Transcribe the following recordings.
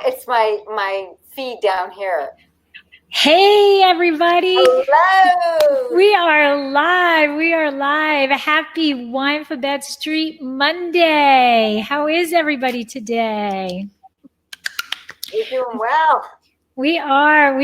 it's my feed down here. Hey, everybody. Hello. We are live. We are live. Happy Winephabet Street Monday. How is everybody today? You're doing well. We are.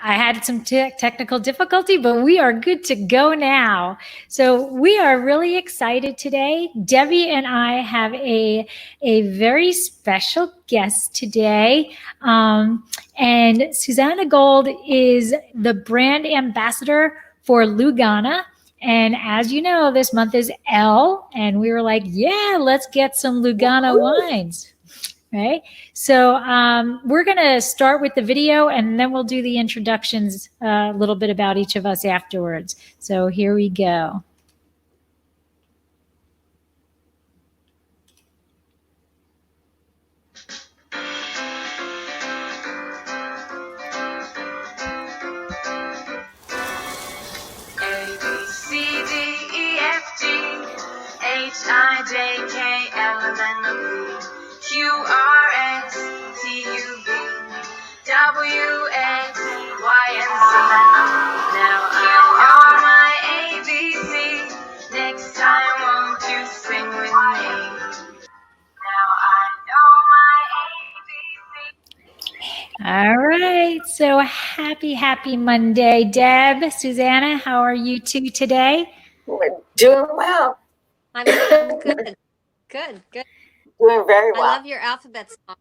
I had some technical difficulty, but we are good to go now. So we are really excited today. Debbie and I have a very special guest today. And Susanna Gold is the brand ambassador for Lugana. And as you know, this month is L, and we were like, yeah, let's get some Lugana wines. Right. So we're going to start with the video and then we'll do the introductions a little bit about each of us afterwards. So here we go. All right. So happy Monday. Deb, Susanna, how are you two today? We're doing well. I'm good. Good. Doing very well. I love your alphabet song.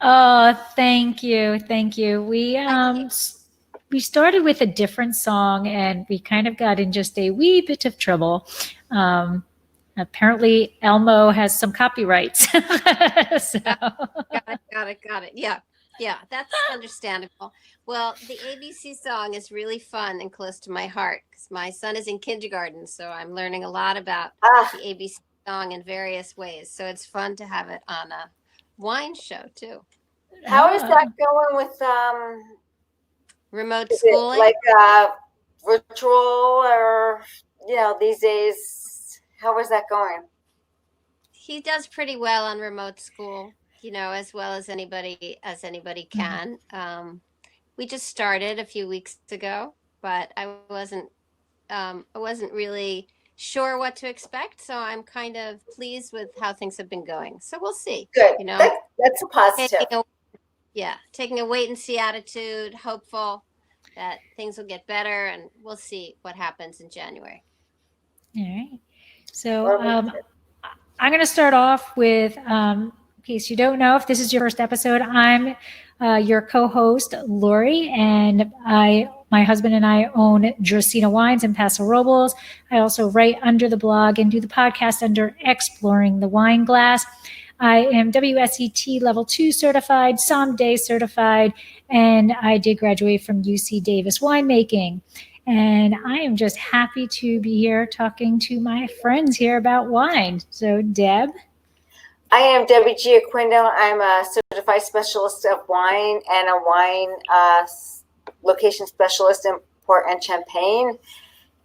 Oh, thank you. We started with a different song and we kind of got in just a wee bit of trouble. Apparently Elmo has some copyrights. So. Got it. Yeah, that's understandable. Well, the ABC song is really fun and close to my heart because my son is in kindergarten, so I'm learning a lot about the ABC song in various ways. So it's fun to have it on a wine show too. How is that going with remote schooling? Like virtual or these days? How is that going? He does pretty well on remote school, as well as anybody can. We just started a few weeks ago, but I wasn't really sure what to expect, so I'm kind of pleased with how things have been going. So we'll see. Good. That's a positive. Taking a wait and see attitude, hopeful that things will get better, and we'll see what happens in January. All right. So I'm going to start off with, in case you don't know, if this is your first episode, I'm your co-host, Lori, and my husband and I own Dracena Wines in Paso Robles. I also write under the blog and do the podcast under Exploring the Wine Glass. I am WSET Level 2 certified, Someday certified, and I did graduate from UC Davis winemaking. And I am just happy to be here talking to my friends here about wine. So, Deb? I am Debbie Giaquindo. I'm a certified specialist of wine and a wine location specialist in Port and Champagne.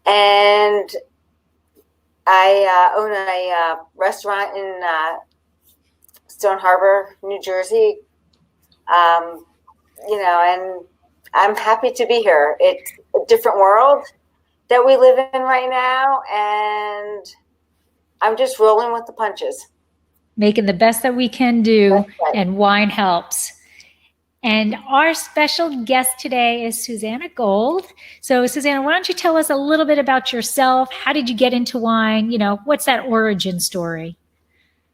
And I own a restaurant in Stone Harbor, New Jersey. And I'm happy to be here. It's a different world that we live in right now, and I'm just rolling with the punches. Making the best that we can do, right. And wine helps. And our special guest today is Susanna Gold. So, Susanna, why don't you tell us a little bit about yourself? How did you get into wine? What's that origin story?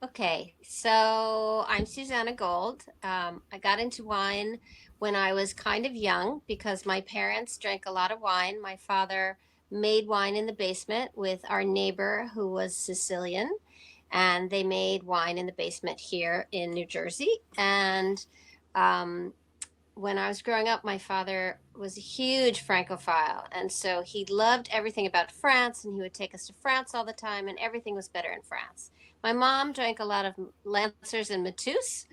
Okay, so I'm Susanna Gold. I got into wine when I was kind of young because my parents drank a lot of wine. My father made wine in the basement with our neighbor who was Sicilian, and they made wine in the basement here in New Jersey. And when I was growing up, my father was a huge Francophile, and so he loved everything about France, and he would take us to France all the time, and everything was better in France. My mom drank a lot of Lancers and Mateus,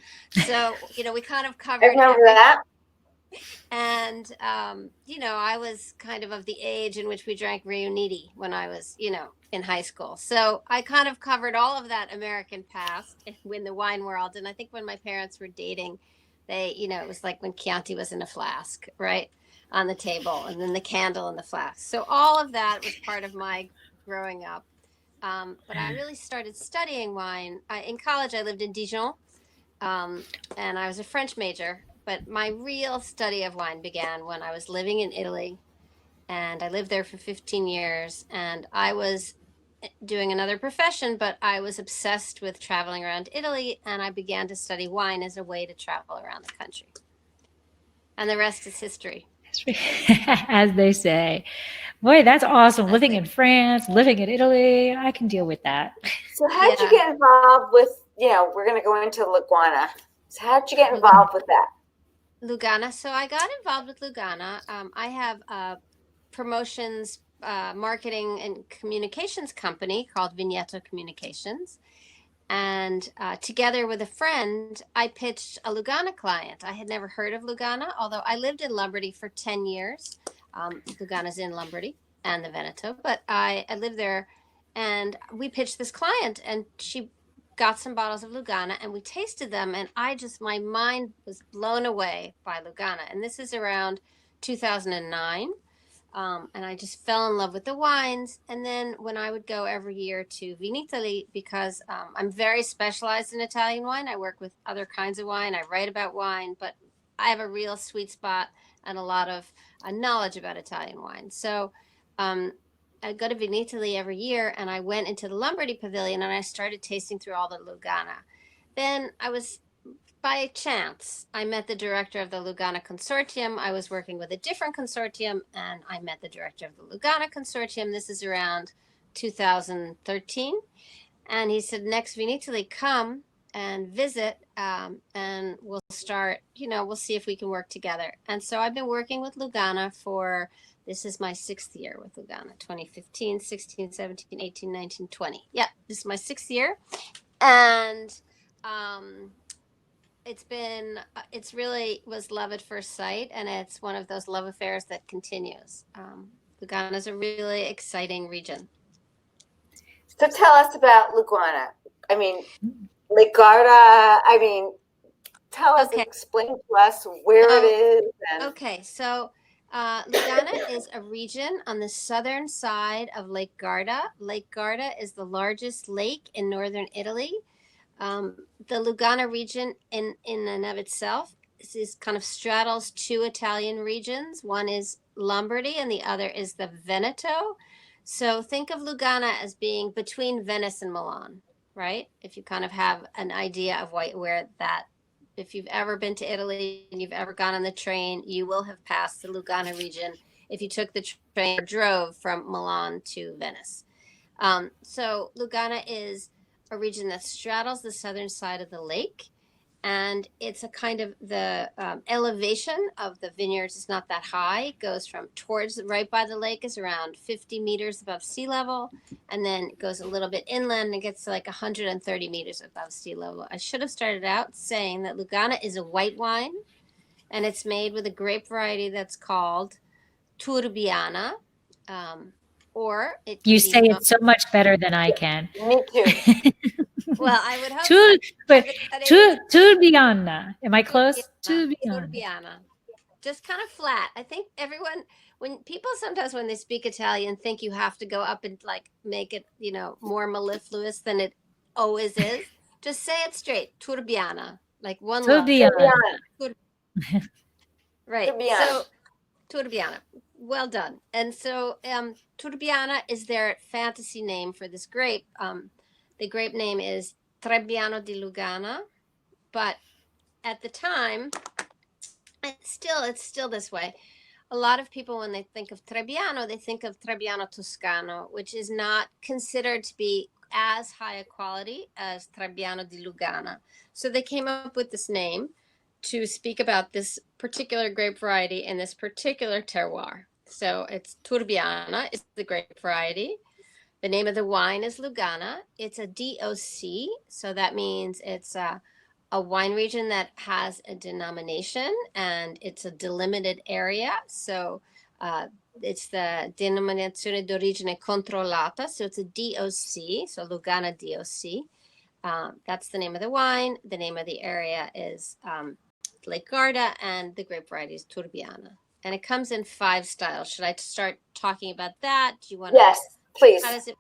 so we kind of covered. I remember that. And, I was kind of the age in which we drank Riunite when I was, in high school. So I kind of covered all of that American past in the wine world. And I think when my parents were dating, it was like when Chianti was in a flask, right? On the table, and then the candle in the flask. So all of that was part of my growing up. But I really started studying wine. In college, I lived in Dijon, and I was a French major. But my real study of wine began when I was living in Italy, and I lived there for 15 years. And I was doing another profession, but I was obsessed with traveling around Italy, and I began to study wine as a way to travel around the country. And the rest is history. As they say. Boy, that's awesome. Living in France, living in Italy, I can deal with that. So how did you get involved with, we're going to go into Lugana. So how did you get involved with that? Lugana. So I got involved with Lugana. I have a promotions, marketing, and communications company called Vigneto Communications. And together with a friend, I pitched a Lugana client. I had never heard of Lugana, although I lived in Lombardy for 10 years. Lugana's in Lombardy and the Veneto, but I lived there, and we pitched this client, and she got some bottles of Lugana, and we tasted them, and my mind was blown away by Lugana. And this is around 2009. And I just fell in love with the wines. And then when I would go every year to Vinitaly, because I'm very specialized in Italian wine, I work with other kinds of wine, I write about wine, but I have a real sweet spot and a lot of knowledge about Italian wine. So I go to Vinitaly every year, and I went into the Lombardy Pavilion, and I started tasting through all the Lugana. Then by chance, I met the director of the Lugana Consortium. I was working with a different consortium, and I met the director of the Lugana Consortium. This is around 2013. And he said, next Vinitaly, come and visit, and we'll start, we'll see if we can work together. And so I've been working with Lugana this is my 6th year with Lugana, 2015, 16, 17, 18, 19, 20. Yeah, this is my 6th year. And it's really was love at first sight, and it's one of those love affairs that continues. Lugana is a really exciting region. So tell us about Lugana. I mean, Legarda. I mean, tell us, explain to us where it is. Okay, so Lugana is a region on the southern side of Lake Garda. Lake Garda is the largest lake in northern Italy. The Lugana region in and of itself is kind of straddles 2 Italian regions. One is Lombardy and the other is the Veneto. So think of Lugana as being between Venice and Milan, right? If you kind of have an idea of if you've ever been to Italy and you've ever gone on the train, you will have passed the Lugana region if you took the train or drove from Milan to Venice. So Lugana is a region that straddles the southern side of the lake, and it's a kind of the elevation of the vineyards is not that high. It goes from towards right by the lake is around 50 meters above sea level, and then it goes a little bit inland and gets to like 130 meters above sea level. I should have started out saying that Lugana is a white wine, and it's made with a grape variety that's called Turbiana. You say it so much better than I can. Me too. Well, I would hope Turbiana. Am I close? Turbiana. Just kind of flat. I think when people sometimes when they speak Italian think you have to go up and like make it, more mellifluous than it always is. Just say it straight. Turbiana. Like one Turbiana. Right. Turbiana. So Turbiana. Well done. And so Turbiana is their fantasy name for this grape. The grape name is Trebbiano di Lugana, but at the time, it's still this way. A lot of people, when they think of Trebbiano, they think of Trebbiano Toscano, which is not considered to be as high a quality as Trebbiano di Lugana. So they came up with this name to speak about this particular grape variety in this particular terroir. So it's Turbiana is the grape variety. The name of the wine is Lugana. It's a DOC, so that means it's a wine region that has a denomination, and it's a delimited area. So it's the Denominazione d'Origine Controllata. So it's a DOC, so Lugana DOC. That's the name of the wine. The name of the area is Lake Garda, and the grape variety is Turbiana. And it comes in 5 styles. Should I start talking about that? Do you want to? Yes, please. How does it?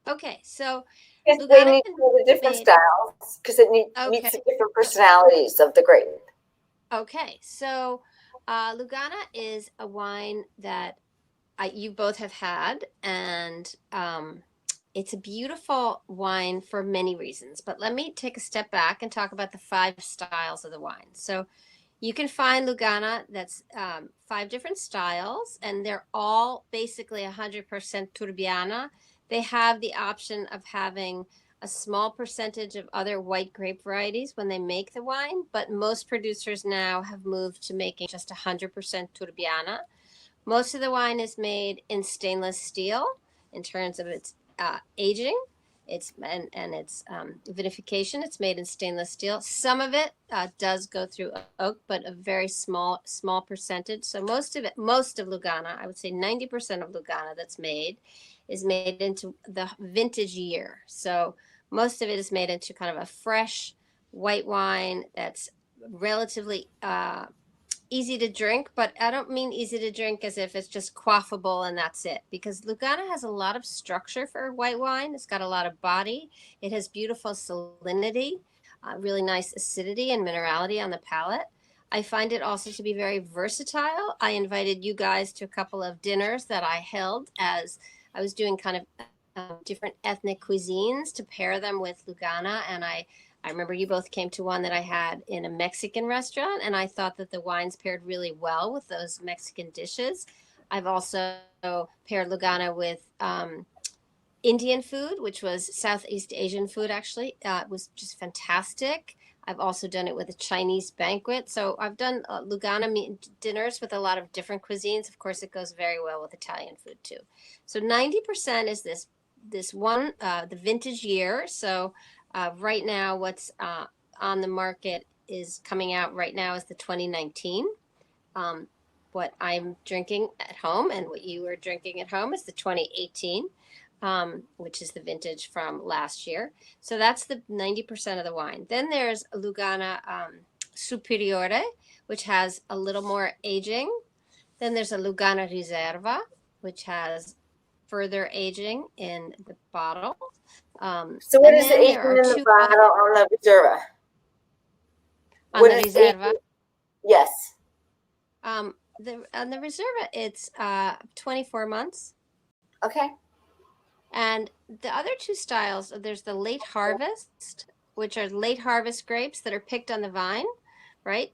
Okay, so Yes, they Lugana need can the different made- styles because it meets Okay. the different personalities of the grape. Okay, so Lugana is a wine that you both have had, and it's a beautiful wine for many reasons. But let me take a step back and talk about the 5 styles of the wine. So you can find Lugana that's 5 different styles, and they're all basically 100% Turbiana. They have the option of having a small percentage of other white grape varieties when they make the wine, but most producers now have moved to making just 100% Turbiana. Most of the wine is made in stainless steel in terms of its aging. Its vinification. It's made in stainless steel. Some of it does go through oak, but a very small percentage. So most of Lugana, I would say 90% of Lugana that's made is made into the vintage year. So most of it is made into kind of a fresh white wine that's relatively easy to drink, but I don't mean easy to drink as if it's just quaffable and that's it, because Lugana has a lot of structure for white wine. It's got a lot of body. It has beautiful salinity, really nice acidity and minerality on the palate. I find it also to be very versatile. I invited you guys to a couple of dinners that I held as I was doing kind of different ethnic cuisines to pair them with Lugana, and I remember you both came to one that I had in a Mexican restaurant, and I thought that the wines paired really well with those Mexican dishes. I've also paired Lugana with Indian food, which was Southeast Asian food, actually. It was just fantastic. I've also done it with a Chinese banquet. So I've done Lugana dinners with a lot of different cuisines. Of course, it goes very well with Italian food too. So 90% is this one, the vintage year. So right now, what's on the market is coming out right now is the 2019. What I'm drinking at home and what you are drinking at home is the 2018, which is the vintage from last year. So that's the 90% of the wine. Then there's Lugana Superiore, which has a little more aging. Then there's a Lugana Riserva, which has further aging in the bottle. So what and is the then aging there are in the 2 bottle on the Reserva? on What the is Riserva. aging? Yes. On the Reserva, it's 24 months. Okay. And the other 2 styles, there's the late harvest, which are late harvest grapes that are picked on the vine, right?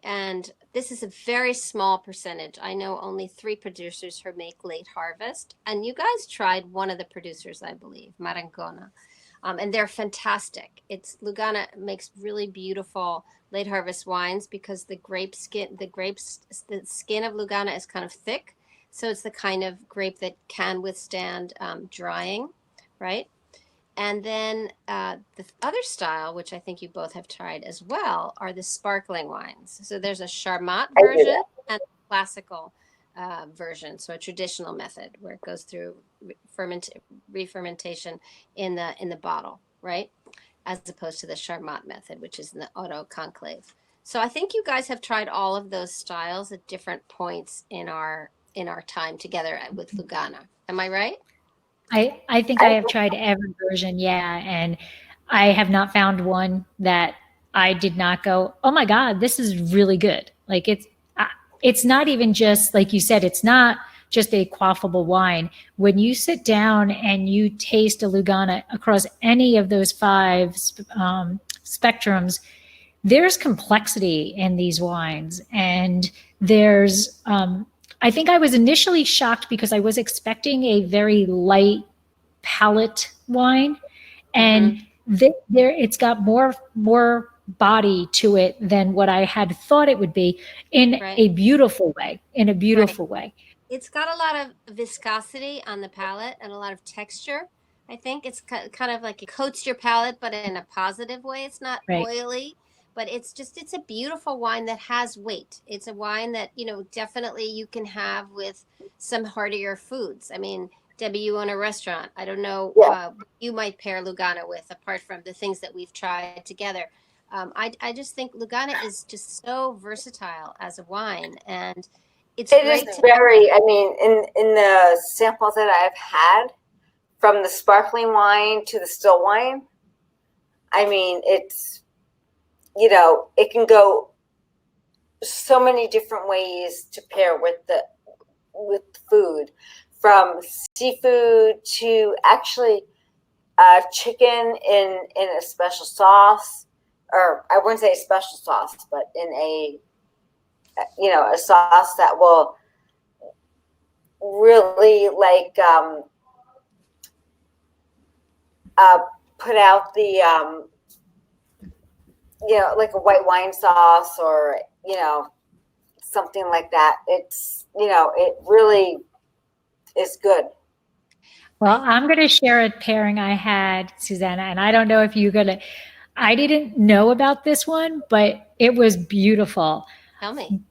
And this is a very small percentage. I know only 3 producers who make late harvest. And you guys tried one of the producers, I believe, Marangona. And they're fantastic. Lugana makes really beautiful late harvest wines because the skin of Lugana is kind of thick. So it's the kind of grape that can withstand drying, right? And then the other style, which I think you both have tried as well, are the sparkling wines. So there's a Charmat version and a classical version, so a traditional method where it goes through re-fermentation in the bottle, right? As opposed to the Charmat method, which is in the auto conclave. So I think you guys have tried all of those styles at different points in our time together with Lugana. Am I right? I think I have tried every version, yeah, and I have not found one that I did not go, oh my God, this is really good. Like it's not even just like you said, it's not just a quaffable wine. When you sit down and you taste a Lugana across any of those 5 spectrums, there's complexity in these wines, and there's I think I was initially shocked because I was expecting a very light palate wine, and there it's got more body to it than what I had thought it would be in Right. a beautiful way. In a beautiful way. It's got a lot of viscosity on the palate and a lot of texture. I think it's kind of like it coats your palate, but in a positive way. It's not Right. oily, but it's a beautiful wine that has weight. It's a wine that, definitely you can have with some heartier foods. I mean, Debbie, you own a restaurant. I don't know Yeah. what you might pair Lugana with, apart from the things that we've tried together. I just think Lugana is just so versatile as a wine, and it's It great is to. very, I mean, in the samples that I've had, from the sparkling wine to the still wine, I mean, it's, it can go so many different ways to pair with food, from seafood to actually chicken in a special sauce, or I wouldn't say a special sauce, but in a sauce that will really put out the like a white wine sauce, or something like that. It's it really is good. Well, I'm going to share a pairing I had, Susanna, and I don't know if you're going to. I didn't know about this one, but it was beautiful. Tell me.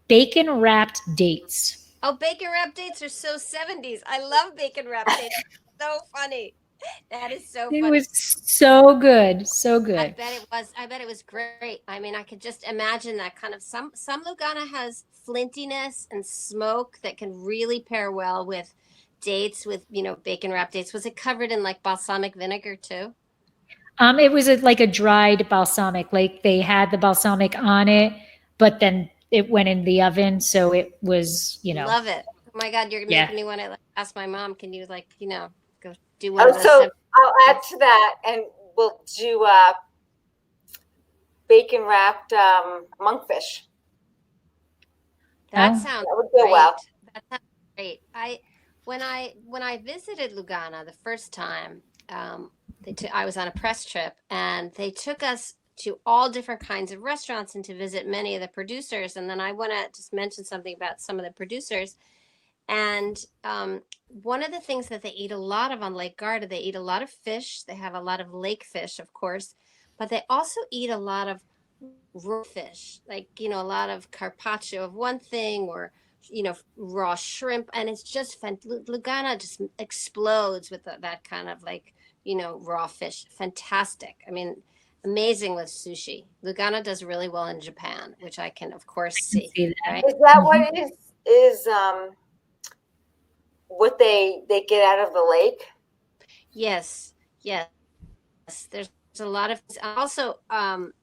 Bacon wrapped dates. Oh, bacon wrap dates are so 70s. I love bacon wrap dates. So funny. That is so It funny. was so good, so I good. bet it was. I bet it was great. I mean, I could just imagine that kind of some Lugana has flintiness and smoke that can really pair well with dates, with bacon wrap dates. Was it covered in like balsamic vinegar too? It was like a dried balsamic. Like they had the balsamic on it, but then it went in the oven, so it was, Love it. Oh my God, you're yeah. making me want to ask my mom. Can you go do one of those? So I'll add to that, and we'll do bacon wrapped monkfish. That Oh. sounds That would go great. well. That sounds great. When I visited Lugana the first time, I was on a press trip, and they took us to all different kinds of restaurants and to visit many of the producers. And then I want to just mention something about some of the producers. And one of the things that they eat a lot of on Lake Garda, they eat a lot of fish. They have a lot of lake fish, of course, but they also eat a lot of raw fish, like, a lot of carpaccio of one thing, or, raw shrimp. And it's just Lugana just explodes with that kind of like, raw fish. Fantastic. I mean, amazing with sushi. Lugana does really well in Japan, which I can, of course, see. Right? Is that what is what they get out of the lake? Yes. There's a lot of also,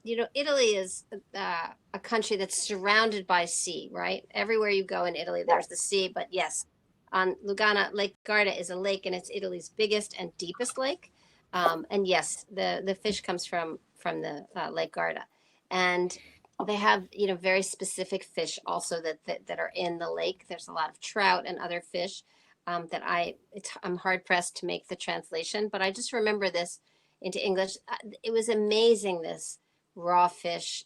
Italy is a country that's surrounded by sea, right? Everywhere you go in Italy, there's the sea. But yes, on Lugana, Lake Garda is a lake, and it's Italy's biggest and deepest lake. And yes, the fish comes from the Lake Garda, and they have very specific fish also that are in the lake. There's a lot of trout and other fish that I'm hard pressed to make the translation, but I just remember this into English. It was amazing, this raw fish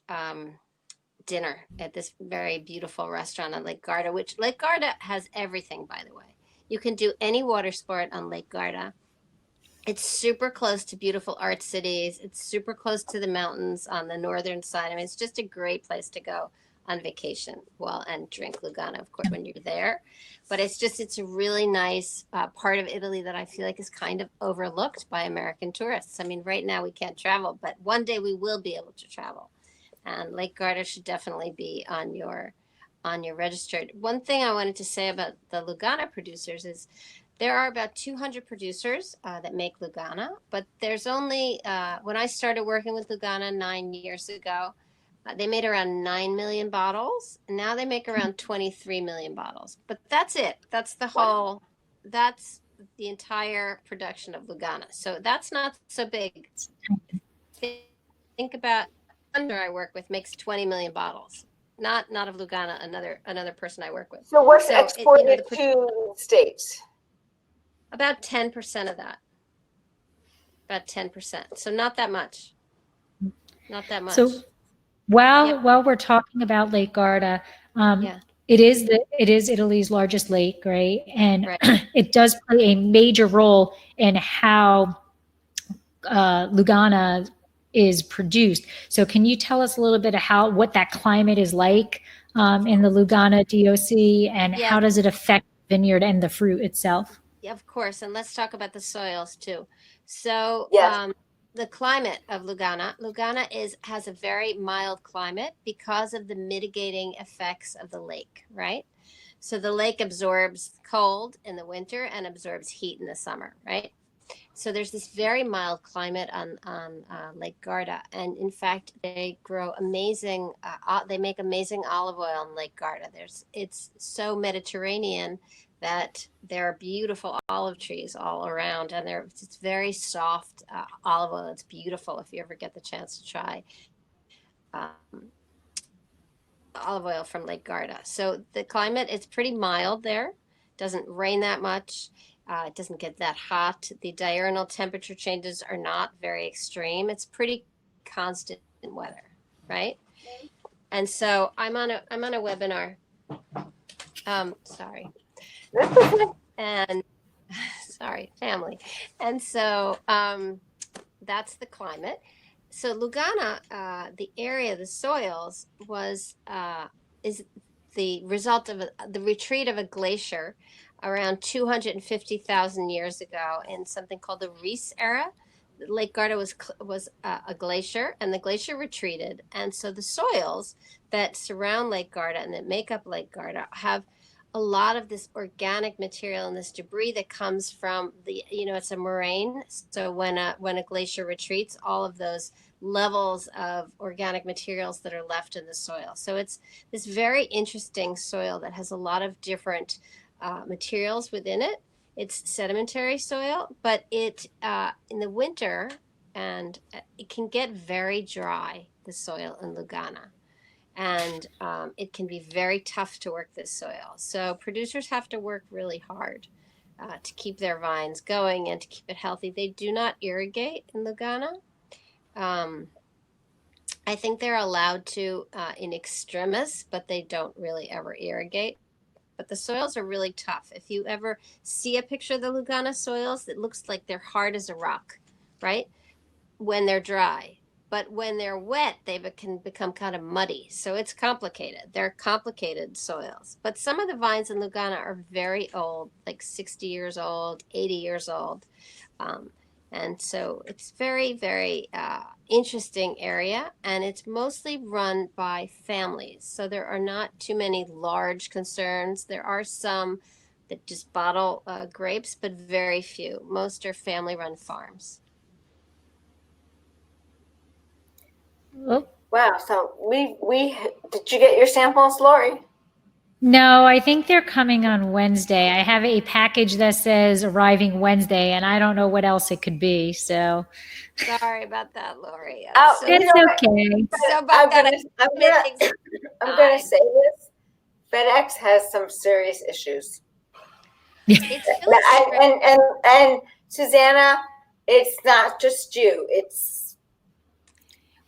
dinner at this very beautiful restaurant on Lake Garda, which Lake Garda has everything, by the way. You can do any water sport on Lake Garda. It's super close to beautiful art cities. It's super close to the mountains on the northern side. I mean, it's just a great place to go on vacation, and drink Lugana, of course, when you're there. But it's a really nice part of Italy that I feel like is kind of overlooked by American tourists. I mean, right now we can't travel, but one day we will be able to travel. And Lake Garda should definitely be on your registered. One thing I wanted to say about the Lugana producers is there are about 200 producers that make Lugana, but there's only, when I started working with Lugana 9 years ago, they made around 9 million bottles. And now they make around 23 million bottles. But that's it. That's that's the entire production of Lugana. So that's not so big. Think about under I work with makes 20 million bottles. Not of Lugana, another person I work with. So what's exported to the States? About 10% of that. About 10%. So not that much. Not that much. So while we're talking about Lake Garda, it is Italy's largest lake, right? And it does play a major role in how Lugana is produced. So can you tell us a little bit of what that climate is like in the Lugana DOC, and Yeah, how does it affect the vineyard and the fruit itself? of course. And let's talk about the soils too. So, Yes. the climate of Lugana, has a very mild climate because of the mitigating effects of the lake, right? So the lake absorbs cold in the winter and absorbs heat in the summer, right? So there's this very mild climate on Lake Garda, and in fact, they grow amazing. They make amazing olive oil in Lake Garda. It's so Mediterranean that there are beautiful olive trees all around, and it's very soft olive oil. It's beautiful if you ever get the chance to try um, olive oil from Lake Garda. So the climate is pretty mild there. Doesn't rain that much. It doesn't get that hot. The diurnal temperature changes are not very extreme. It's pretty constant weather, right? And so I'm on a webinar. Sorry. And sorry, family. And so that's the climate. So Lugana, the area, the soils is the result of the retreat of a glacier around 250,000 years ago in something called the Reese era. Lake Garda was a glacier, and the glacier retreated, and so the soils that surround Lake Garda and that make up Lake Garda have a lot of this organic material and this debris that comes from it's a moraine. So when a glacier retreats, all of those levels of organic materials that are left in the soil. So it's this very interesting soil that has a lot of different materials within it. It's sedimentary soil, but it in the winter, and it can get very dry, the soil in Lugana. And it can be very tough to work this soil. So producers have to work really hard to keep their vines going and to keep it healthy. They do not irrigate in Lugana. I think they're allowed to in extremis, but they don't really ever irrigate. But the soils are really tough. If you ever see a picture of the Lugana soils, it looks like they're hard as a rock, right? When they're dry. But when they're wet, they can become kind of muddy. So it's complicated. They're complicated soils. But some of the vines in Lugana are very old, like 60 years old, 80 years old. And so it's very, very interesting area. And it's mostly run by families. So there are not too many large concerns. There are some that just bottle grapes, but very few. Most are family-run farms. Oh. Wow. So we did you get your samples, Lori? No, I think they're coming on Wednesday. I have a package that says arriving Wednesday, and I don't know what else it could be. So sorry about that, Lori. It's okay. So about I'm gonna say this. FedEx has some serious issues. And Susanna, it's not just you.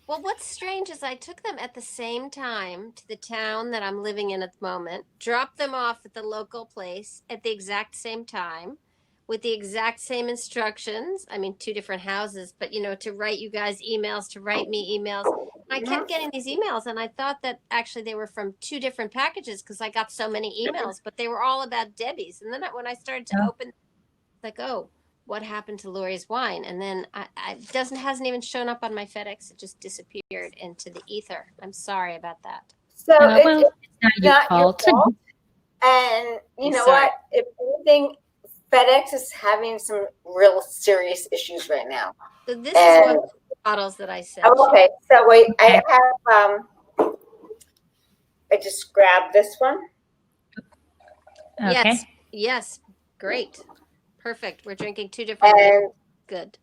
Well, what's strange is I took them at the same time to the town that I'm living in at the moment, dropped them off at the local place at the exact same time with the exact same instructions. I mean, two different houses, but to write you guys emails, to write me emails. I kept getting these emails, and I thought that actually they were from two different packages because I got so many emails, but they were all about Debbie's. And then when I started to open, like, oh, what happened to Lori's wine? And then hasn't even shown up on my FedEx. It just disappeared into the ether. I'm sorry about that. So it's not your fault. And you know what? If anything, FedEx is having some real serious issues right now. So this is one of the bottles that I sent. Okay, so wait, I have I just grabbed this one. Okay. Yes, great. Perfect. We're drinking two different things. Good.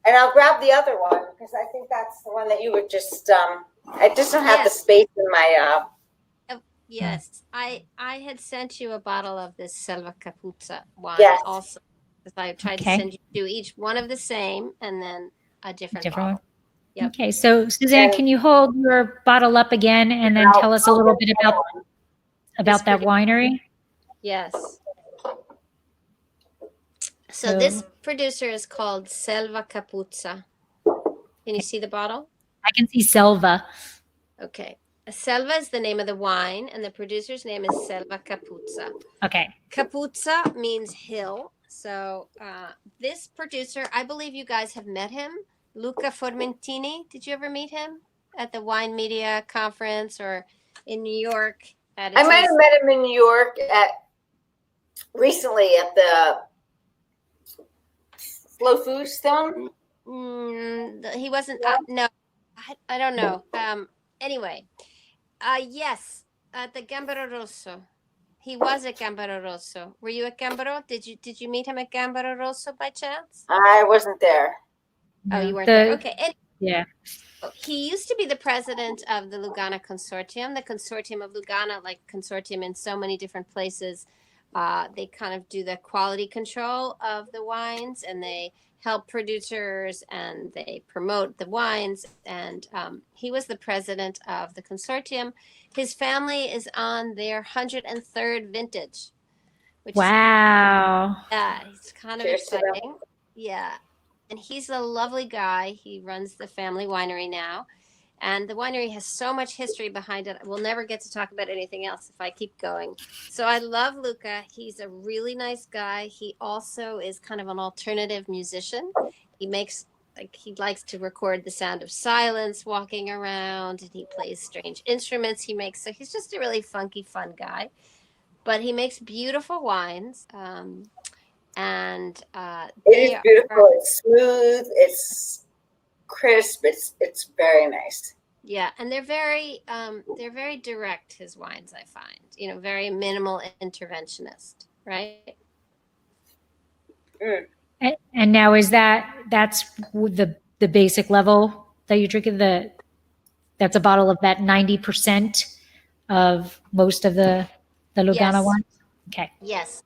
And I'll grab the other one because I think that's the one that you would just I just don't have the space in my yes. I had sent you a bottle of this Selva Capuzza wine also. Because I tried to send you each one of the same and then a different bottle. One. Yep. Okay, so Suzanne, can you hold your bottle up again and then tell us a little bit about that winery? Yes. So this producer is called Selva Capuzza. Can you see the bottle? I can see Selva. Okay. Selva is the name of the wine, and the producer's name is Selva Capuzza. Okay. Capuzza means hill. So this producer, I believe you guys have met him, Luca Formentini. Did you ever meet him at the Wine Media Conference or in New York? I might have met him in New York recently at the Slow Food Stone. He wasn't. No, I don't know. Anyway, yes, at the Gambero Rosso. He was at Gambero Rosso. Were you at Gambero? Did you meet him at Gambero Rosso by chance? I wasn't there. Oh, you weren't there. Okay. Yeah. He used to be the president of the Lugana Consortium. The Consortium of Lugana, like consortium in so many different places, they kind of do the quality control of the wines, and they help producers and they promote the wines. And he was the president of the consortium. His family is on their 103rd vintage. Wow. Yeah, it's kind of exciting. Yeah. And he's a lovely guy. He runs the family winery now. And the winery has so much history behind it. We'll never get to talk about anything else if I keep going. So I love Luca. He's a really nice guy. He also is kind of an alternative musician. He likes to record the sound of silence walking around, and he plays strange instruments so he's just a really funky, fun guy. But he makes beautiful wines. And it is beautiful. It's smooth. It's crisp. It's very nice. Yeah, and they're very direct. His wines, I find, very minimal interventionist, right? Mm. And now that's the basic level that you're drinking? That's a bottle of that 90% of most of the Lugana wines? Okay. Yes.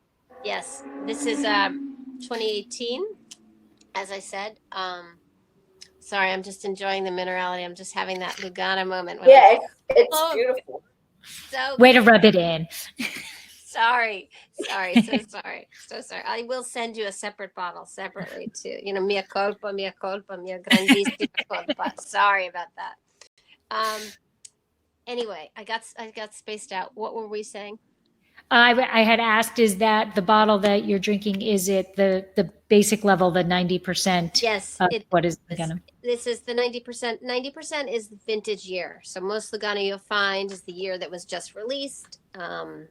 This is 2018, as I said. Sorry, I'm just enjoying the minerality. I'm just having that Lugana moment. Yeah, it's beautiful. So way to rub it in. Sorry. So sorry. I will send you a separate bottle separately too. Mia culpa, mia grandissima culpa. Sorry about that. Anyway, I got spaced out. What were we saying? I had asked, is that the bottle that you're drinking, is it the basic level, the 90%? Yes. What is Lugana? This is the 90%. 90% is the vintage year. So most Lugana you'll find is the year that was just released. And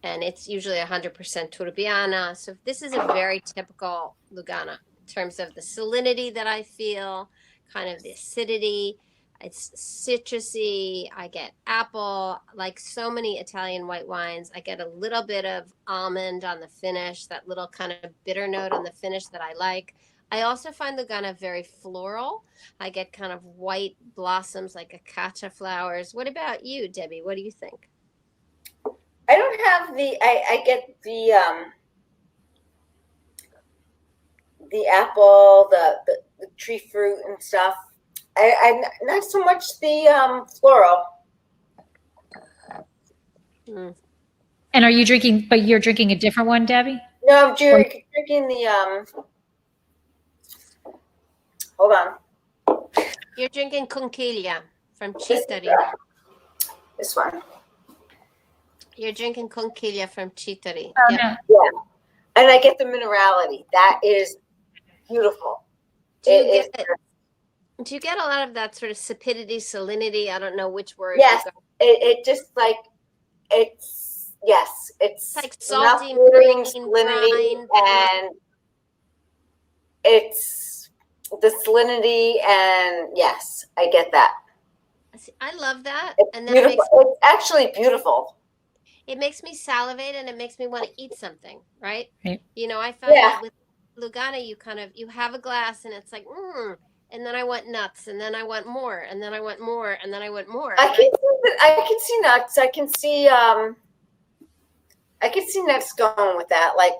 it's usually 100% Turbiana. So this is a very typical Lugana in terms of the salinity that I feel, kind of the acidity. It's citrusy. I get apple, like so many Italian white wines. I get a little bit of almond on the finish, that little kind of bitter note on the finish that I like. I also find Lugana very floral. I get kind of white blossoms like acacia flowers. What about you, Debbie? What do you think? I don't have I get the apple, the tree fruit and stuff. I'm not so much the floral. And are you drinking? But you're drinking a different one, Debbie? No, I'm drinking the Hold on. You're drinking Conchiglia from Chitari. This one. You're drinking Conchiglia from Chitari. Oh, yep. no. Yeah, and I get the minerality. That is beautiful. Do you get a lot of that sort of sapidity, salinity? I don't know which word. Yes, it just like it's like salty green salinity, and it's the salinity, and yes, I get that. I love that, and then it's actually beautiful. It makes me salivate, and it makes me want to eat something, right? Right. I found that with Lugana, you have a glass, and it's like, and then I want nuts, and then I want more, and then I want more, and then I want more. I can see nuts. I can see nuts going with that. Like,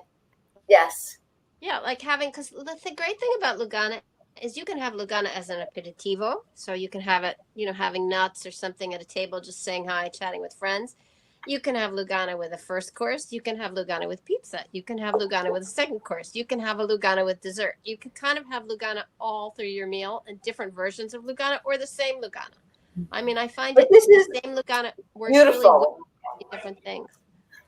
yes. Yeah, like because the great thing about Lugana is you can have Lugana as an aperitivo, so you can have it, having nuts or something at a table, just saying hi, chatting with friends. You can have Lugana with a first course. You can have Lugana with pizza. You can have Lugana with a second course. You can have a Lugana with dessert. You can kind of have Lugana all through your meal and different versions of Lugana or the same Lugana. I mean, I find But this is the same Lugana works really well beautiful. with different things.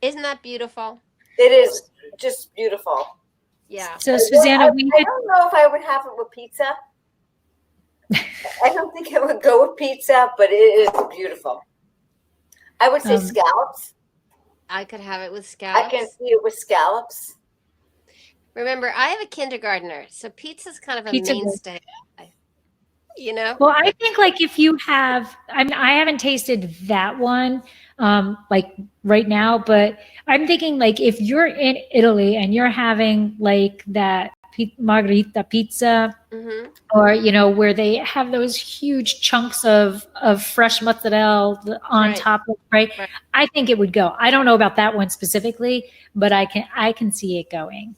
Isn't that beautiful? It is just beautiful. Yeah. So, Susanna, I don't know if I would have it with pizza. I don't think it would go with pizza, but it is beautiful. I would say scallops. I could have it with I scallops. can see it with scallops. Remember, I have a kindergartner, so pizza's kind of a Pizza mainstay. You know? Well, I think like if you have, I mean, I haven't tasted that one like right now, but I'm thinking like if you're in Italy and you're having like that margherita pizza, Mm-hmm. or you know where they have those huge chunks of fresh mozzarella on Right. top of, right? Right. I think it would go. I don't know about that one specifically, but I can see it going.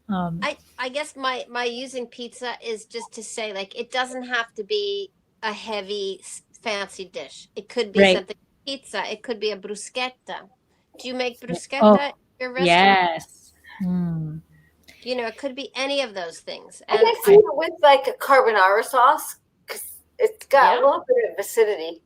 I guess my using pizza is just to say like it doesn't have to be a heavy fancy dish. It could be Right. something pizza. It could be a bruschetta. Do you make bruschetta Oh, at your restaurant? yes. Mm. You know, it could be any of those things. I And can see it with like a carbonara sauce because it's got Yeah. a little bit of acidity.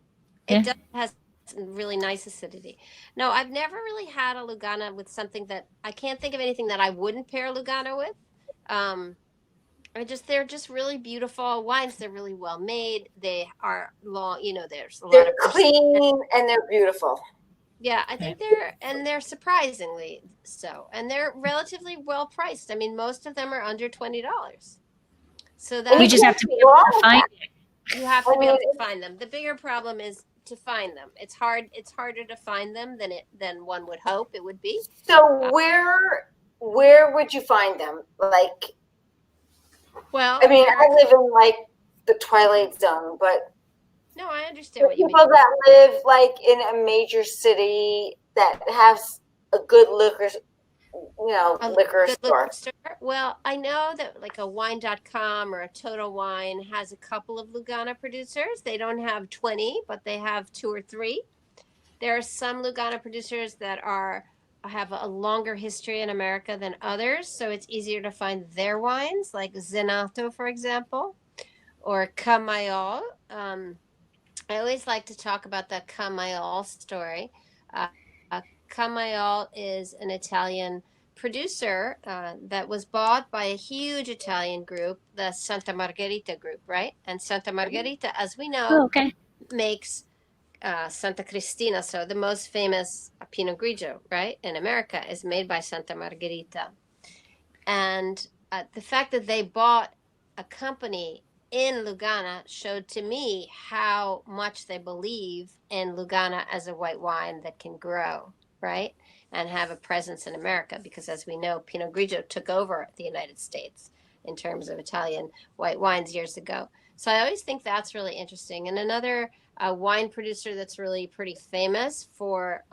Yeah. it does has really nice acidity. No, I've never really had a Lugana with something that I can't think of anything that I wouldn't pair Lugana with. Um, they're just really beautiful wines. They're really well made. They are long, you know, there's a lot They're of clean and they're beautiful. Yeah, I think they're surprisingly so, and they're relatively well priced. I mean, most of them are under $20. So And We that just have to be able to find it. you have to be able to find them. The bigger problem is to find them. It's hard. It's harder to find them than one would hope it would be. So where would you find them? Like, Well, I mean, I live in like the Twilight Zone, but no, I understand what you mean. people that live like in a major city that has a good liquor, liquor Good store. liquor store. Well, I know that like a wine.com or a Total Wine has a couple of Lugana producers. They don't have 20, but they have 2 or 3. There are some Lugana producers that have a longer history in America than others, so it's easier to find their wines, like Zenato, for example, or Camaiol. I always like to talk about the Camaiol story. Camaiol is an Italian producer that was bought by a huge Italian group, the Santa Margherita group, right? And Santa Margherita, as we know, Oh, okay. makes Santa Cristina. So the most famous Pinot Grigio, right, in America is made by Santa Margherita. And the fact that they bought a company in Lugana showed to me how much they believe in Lugana as a white wine that can grow, right, and have a presence in America. Because as we know, Pinot Grigio took over the United States in terms of Italian white wines years ago. So I always think that's really interesting. And another wine producer that's really pretty famous for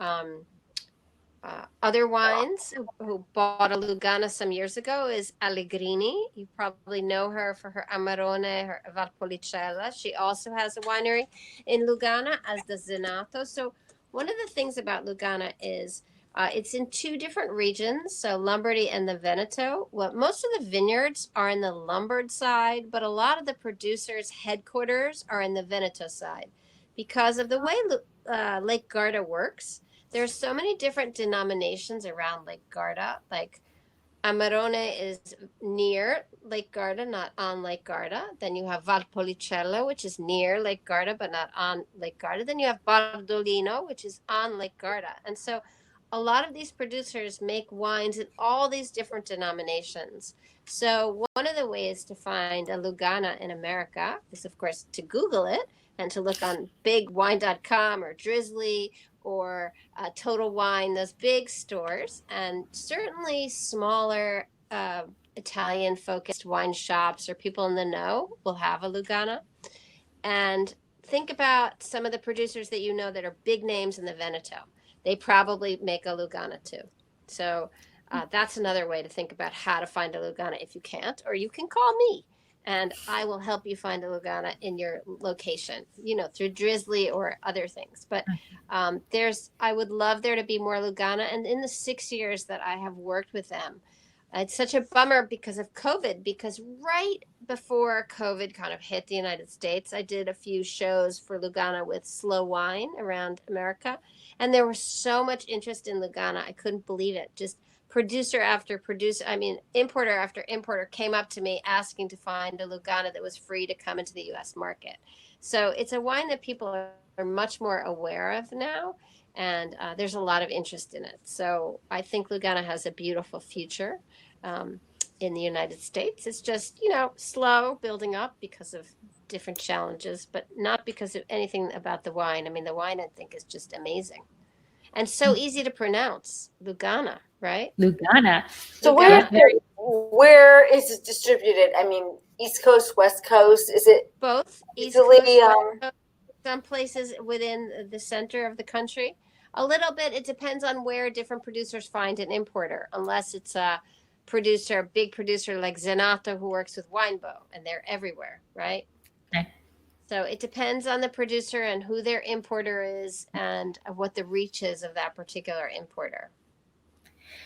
other wines who bought a Lugana some years ago is Allegrini. You probably know her for her Amarone, her Valpolicella. She also has a winery in Lugana, as does Zenato. So one of the things about Lugana is it's in 2 different regions, so Lombardy and the Veneto. Well, most of the vineyards are in the Lombard side, but a lot of the producers' headquarters are in the Veneto side. Because of the way Lake Garda works, there's so many different denominations around Lake Garda. Like Amarone is near Lake Garda, not on Lake Garda. Then you have Valpolicella, which is near Lake Garda, but not on Lake Garda. Then you have Bardolino, which is on Lake Garda. And so a lot of these producers make wines in all these different denominations. So one of the ways to find a Lugana in America is, of course, to Google it and to look on bigwine.com or Drizzly or Total Wine, those big stores, and certainly smaller Italian focused wine shops or people in the know will have a Lugana. And think about some of the producers that you know that are big names in the Veneto. They probably make a Lugana too. So that's another way to think about how to find a Lugana if you can't, or you can call me and I will help you find a Lugana in your location, through Drizzly or other things. But I would love there to be more Lugana. And in the 6 years that I have worked with them, it's such a bummer because of COVID, because right before COVID kind of hit the United States, I did a few shows for Lugana with slow wine around America. And there was so much interest in Lugana. I couldn't believe it. Just producer after producer, importer after importer came up to me asking to find a Lugana that was free to come into the US market. So it's a wine that people are much more aware of now. And there's a lot of interest in it. So I think Lugana has a beautiful future in the United States. It's just, slow building up because of different challenges, but not because of anything about the wine. I mean, the wine, I think, is just amazing. And so easy to pronounce, Lugana, right? Lugana. So where is it distributed? I mean, East Coast, West Coast? Is it both? East easily, Coast, some places within the center of the country. A little bit. It depends on where different producers find an importer, unless it's a big producer like Zenato who works with Winebow, and they're everywhere, right? Okay. So it depends on the producer and who their importer is and what the reach is of that particular importer.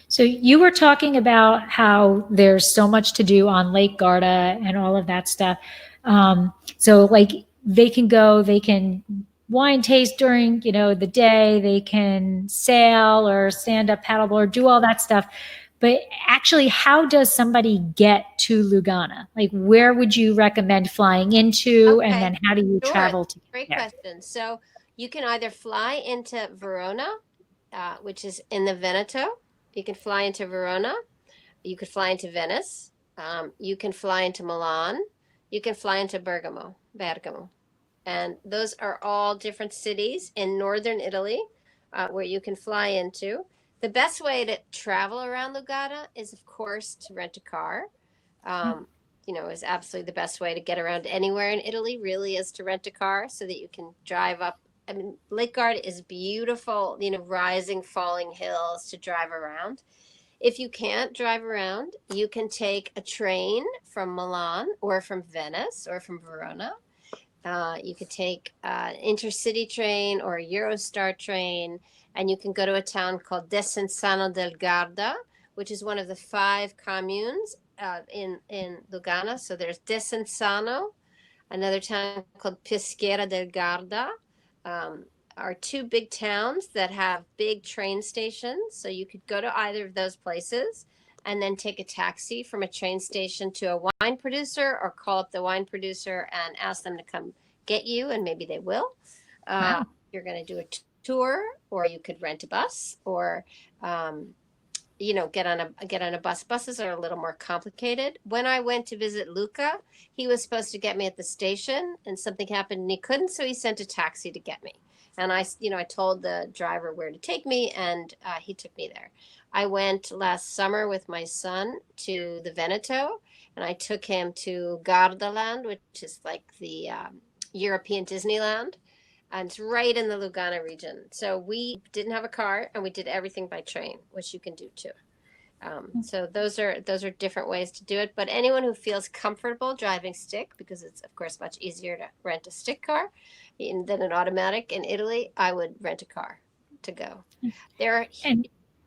So you were talking about how there's so much to do on Lake Garda and all of that stuff. So like they can wine taste during, the day, they can sail or stand up paddleboard, do all that stuff. But actually, how does somebody get to Lugana? Like, where would you recommend flying into? Okay. And then how do you travel to Great there? question. So you can either fly into Verona, which is in the Veneto. You can fly into Verona. You could fly into Venice. You can fly into Milan. You can fly into Bergamo. And those are all different cities in northern Italy where you can fly into. The best way to travel around Lugana is, of course, to rent a car. Is absolutely the best way to get around anywhere in Italy, really, is to rent a car so that you can drive up. I mean, Lake Garda is beautiful, rising, falling hills to drive around. If you can't drive around, you can take a train from Milan or from Venice or from Verona. You could take an intercity train or a Eurostar train, and you can go to a town called Desenzano del Garda, which is one of the 5 communes in Lugana. So there's Desenzano, another town called Peschiera del Garda, are 2 big towns that have big train stations. So you could go to either of those places and then take a taxi from a train station to a wine producer, or call up the wine producer and ask them to come get you, and maybe they will. Wow. You're going to do a tour, or you could rent a bus, or get on a bus. Buses are a little more complicated. When I went to visit Luca, he was supposed to get me at the station, and something happened and he couldn't, so he sent a taxi to get me. And I told the driver where to take me, and he took me there. I went last summer with my son to the Veneto, and I took him to Gardaland, which is like the European Disneyland, and it's right in the Lugana region. So we didn't have a car, and we did everything by train, which you can do too. So those are different ways to do it. But anyone who feels comfortable driving stick, because it's of course much easier to rent a stick car than an automatic in Italy, I would rent a car to go. There are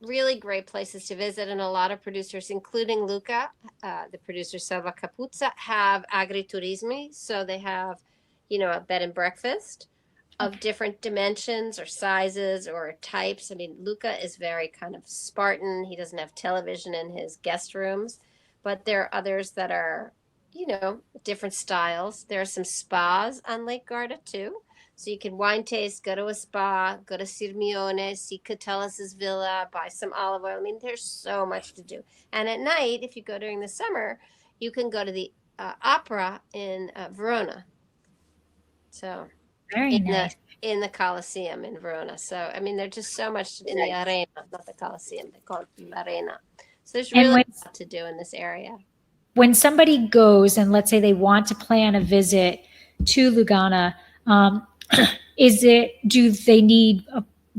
really great places to visit, and a lot of producers, including Luca, the producer Selva Capuzza, have agriturismi. So they have, a bed and breakfast of different dimensions or sizes or types. I mean, Luca is very kind of Spartan. He doesn't have television in his guest rooms, but there are others that are, different styles. There are some spas on Lake Garda too. So you can wine taste, go to a spa, go to Sirmione, see Catellas's villa, buy some olive oil. I mean, there's so much to do. And at night, if you go during the summer, you can go to the opera in Verona. So Very nice. In the Colosseum in Verona. So, I mean, there's just so much in the Arena, not the Colosseum. They call it the Arena. So there's really a lot to do in this area. When somebody goes and let's say they want to plan a visit to Lugana, do they need,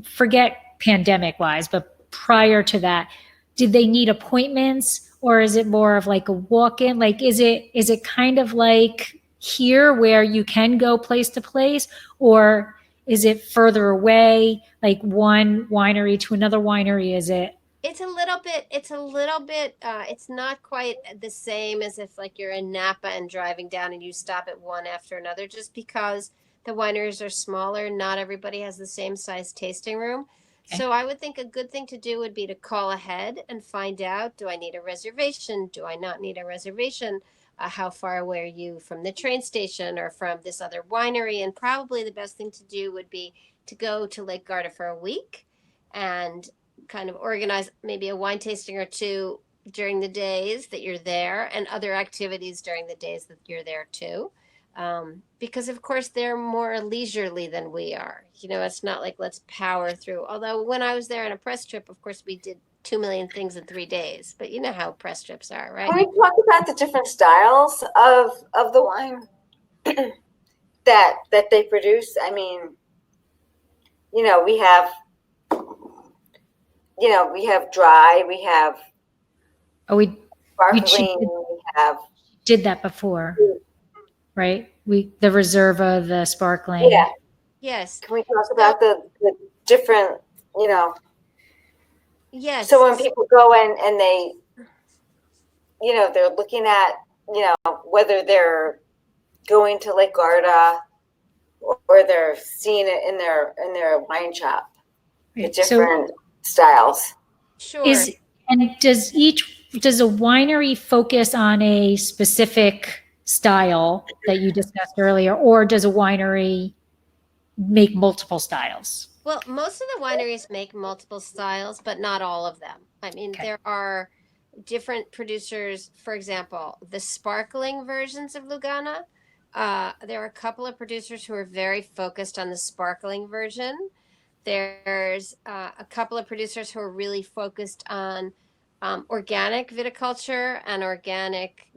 forget pandemic wise, but prior to that, did they need appointments, or is it more of like a walk-in? Like, is it kind of like here where you can go place to place, or is it further away, like one winery to another winery? Is it? It's not quite the same as if like you're in Napa and driving down and you stop at one after another, just because the wineries are smaller. Not everybody has the same size tasting room. Okay. So I would think a good thing to do would be to call ahead and find out, do I need a reservation? Do I not need a reservation? How far away are you from the train station or from this other winery? And probably the best thing to do would be to go to Lake Garda for a week and kind of organize maybe a wine tasting or two during the days that you're there, and other activities during the days that you're there too. Because of course they're more leisurely than we are. You know, it's not like let's power through. Although when I was there on a press trip, of course we did 2 million things in 3 days. But you know how press trips are, right? Can we talk about the different styles of the wine that they produce? I mean, we have dry, we have Oh, we sparkling, we have did that before, right? The Reserva, the sparkling. yeah. Yes. Can we talk about the different, Yes. So when people go in and they, they're looking at, whether they're going to Lake Garda or they're seeing it in their wine shop, the different styles. Sure. Does a winery focus on a specific style that you discussed earlier, or does a winery make multiple styles? Well, most of the wineries make multiple styles, but not all of them. I mean, There are different producers. For example, the sparkling versions of Lugana, there are a couple of producers who are very focused on the sparkling version. There's a couple of producers who are really focused on organic viticulture and organic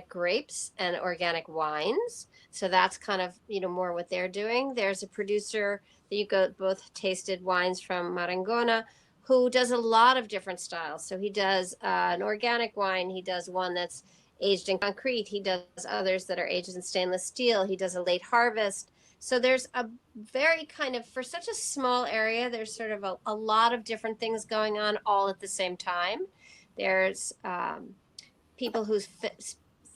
grapes and organic wines. So that's kind of, more what they're doing. There's a producer that you both tasted wines from Marangona, who does a lot of different styles. So he does an organic wine. He does one that's aged in concrete. He does others that are aged in stainless steel. He does a late harvest. So there's a very kind of, for such a small area, there's sort of a lot of different things going on all at the same time. There's people who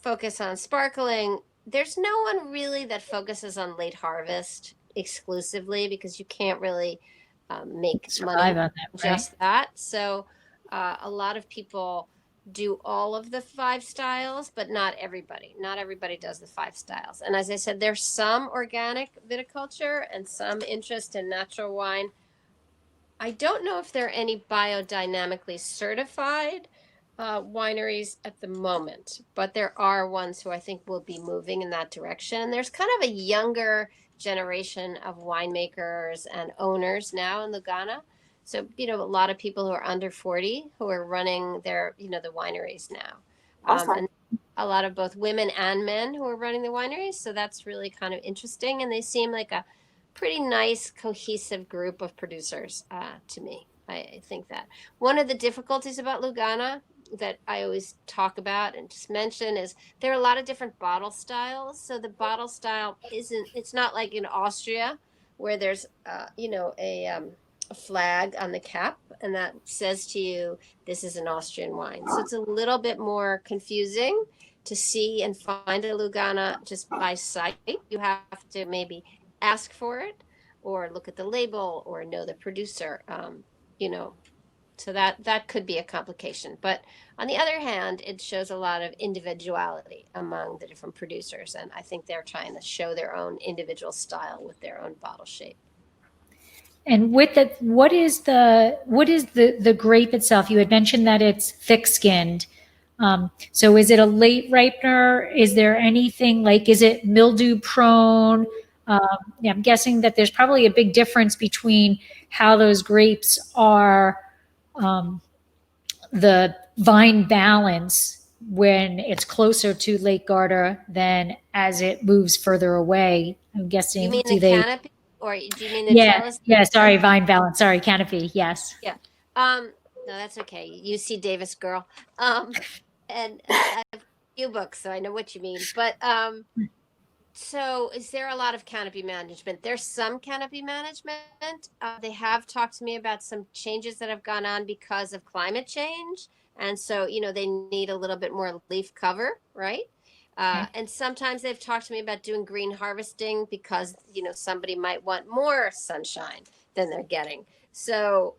focus on sparkling. There's no one really that focuses on late harvest exclusively, because you can't really make money on that, just that. So a lot of people do all of the 5 styles, but not everybody. Not everybody does the 5 styles. And as I said, there's some organic viticulture and some interest in natural wine. I don't know if there are any biodynamically certified wineries at the moment, but there are ones who I think will be moving in that direction. There's kind of a younger generation of winemakers and owners now in Lugana. So, a lot of people who are under 40 who are running their, the wineries now. Awesome. And a lot of both women and men who are running the wineries. So that's really kind of interesting. And they seem like a pretty nice, cohesive group of producers to me. I think that one of the difficulties about Lugana that I always talk about and just mention is there are a lot of different bottle styles. So the bottle style it's not like in Austria where there's, a flag on the cap and that says to you, this is an Austrian wine. So it's a little bit more confusing to see and find a Lugana just by sight. You have to maybe ask for it or look at the label or know the producer, so that could be a complication. But on the other hand, it shows a lot of individuality among the different producers. And I think they're trying to show their own individual style with their own bottle shape. And with that, what is the grape itself? You had mentioned that it's thick-skinned. So is it a late ripener? Is there anything like, is it mildew prone? I'm guessing that there's probably a big difference between how those grapes are, the vine balance when it's closer to Lake Garda than as it moves further away. I'm guessing. You mean canopy? Or do you mean the yeah, trellis? Yeah, sorry, vine balance. Sorry, canopy. Yes. Yeah. No, that's okay. UC Davis girl. And I have a few books, so I know what you mean. But so is there a lot of canopy management? There's some canopy management. They have talked to me about some changes that have gone on because of climate change. And so, they need a little bit more leaf cover, right? Okay. And sometimes they've talked to me about doing green harvesting because, somebody might want more sunshine than they're getting. So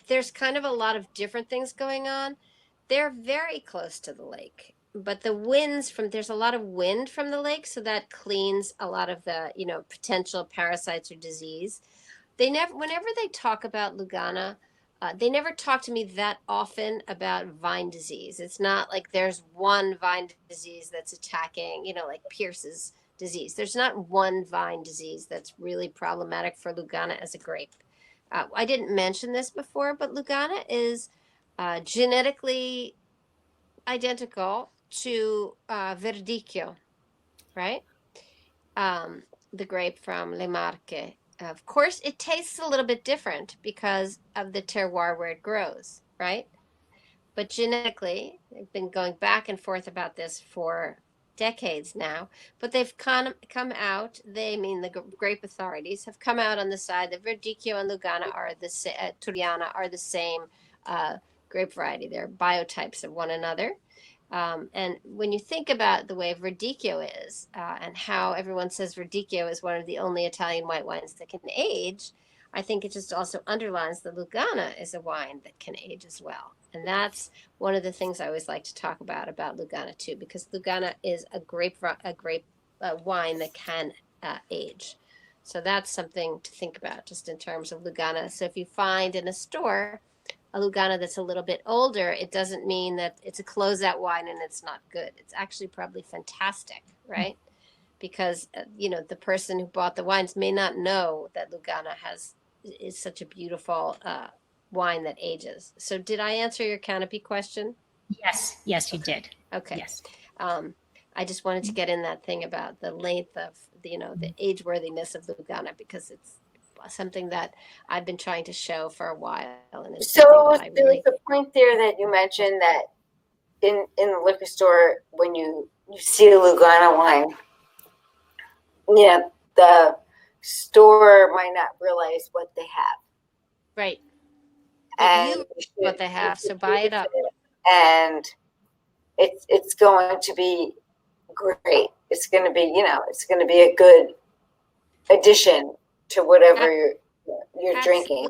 there's kind of a lot of different things going on. They're very close to the lake, but there's a lot of wind from the lake, so that cleans a lot of the, potential parasites or disease. Whenever they talk about Lugana, they never talk to me that often about vine disease. It's not like there's one vine disease that's attacking, like Pierce's disease. There's not one vine disease that's really problematic for Lugana as a grape. I didn't mention this before, but Lugana is genetically identical to Verdicchio, right? The grape from Le Marche. Of course, it tastes a little bit different because of the terroir where it grows, right? But genetically, they've been going back and forth about this for decades now. But they've come out. The grape authorities have come out on the side that Verdicchio and Lugana are Turiana are the same grape variety. They're biotypes of one another. And when you think about the way Verdicchio is, and how everyone says Verdicchio is one of the only Italian white wines that can age, I think it just also underlines that Lugana is a wine that can age as well. And that's one of the things I always like to talk about Lugana too, because Lugana is a grape wine that can age. So that's something to think about just in terms of Lugana. So if you find in a store a Lugana that's a little bit older, it doesn't mean that it's a closeout wine and it's not good. It's actually probably fantastic, right? Because the person who bought the wines may not know that Lugana is such a beautiful wine that ages. So did I answer your canopy question? Yes, you did. Okay. Yes. I just wanted to get in that thing about the length of the age worthiness of Lugana, because it's something that I've been trying to show for a while, and it's So there's a point there that you mentioned that in the liquor store, when you see a Lugana wine, the store might not realize what they have. Right. And you what they have, so buy it up. And it's going to be great. It's going to be, it's going to be a good addition to whatever you're drinking.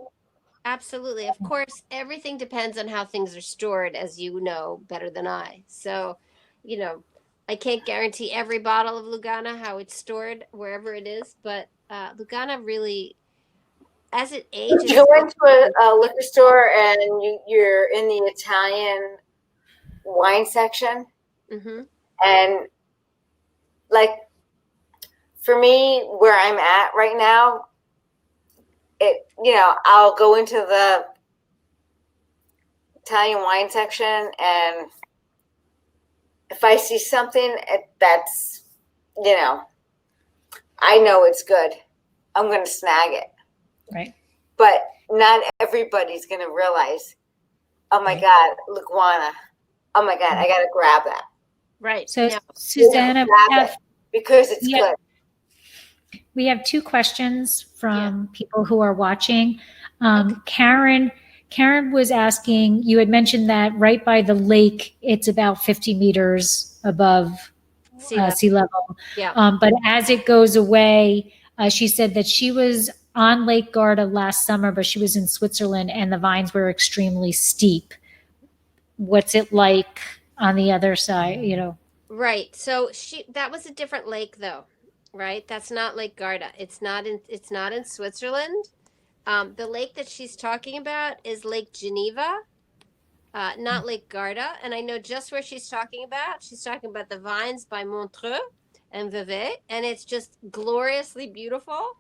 Absolutely. Of course, everything depends on how things are stored, as you know better than I. So, I can't guarantee every bottle of Lugana how it's stored wherever it is, but Lugana really, as it ages. You go into a liquor store and you're in the Italian wine section, and like for me, where I'm at right now, I'll go into the Italian wine section, and if I see something that's, I know it's good, I'm going to snag it. Right. But not everybody's going to realize, oh my God, Lugana. Oh my God, I got to grab that. Right. So, Susanna, because it's good. We have two questions from people who are watching. Karen was asking, you had mentioned that right by the lake, it's about 50 meters above sea level. Yeah. But as it goes away, she said that she was on Lake Garda last summer, but she was in Switzerland and the vines were extremely steep. What's it like on the other side, Right. So that was a different lake though, right? That's not Lake Garda. It's not in Switzerland. The lake that she's talking about is Lake Geneva, not Lake Garda. And I know just where she's talking about. She's talking about the vines by Montreux and Vevey, and it's just gloriously beautiful,